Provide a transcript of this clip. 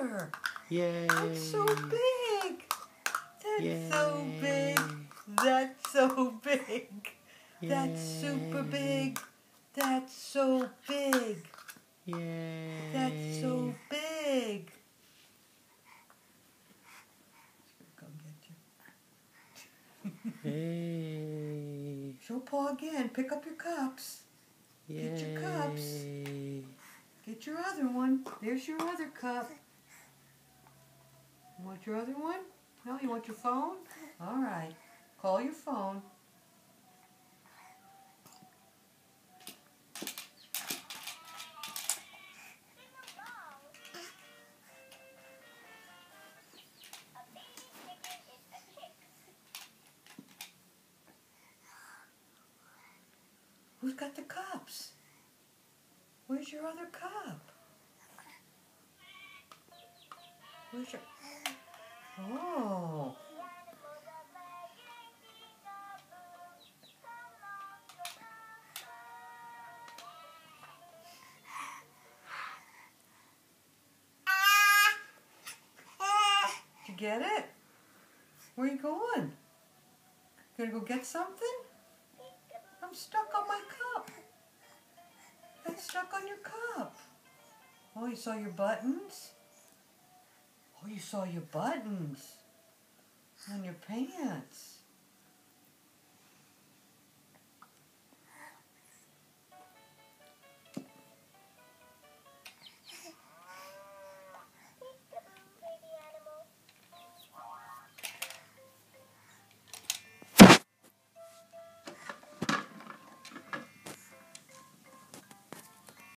other. Yay. That's so big. That's Yay. so big. That's so big. Yay. That's super big. That's so big. Yay. That's so big. Come get you. Hey. Show paw again. Pick up your cups. Yay. Get your cups. Get your other one. There's your other cup. You want your other one? No, you want your phone? All right. Call your phone. Who's got the cups? Where's your other cup? Where's your... Oh. Did you get it? Where are you going? Gonna go get something? I'm stuck on my cup. I'm stuck on your cup. Oh, you saw your buttons? Oh, you saw your buttons on your pants.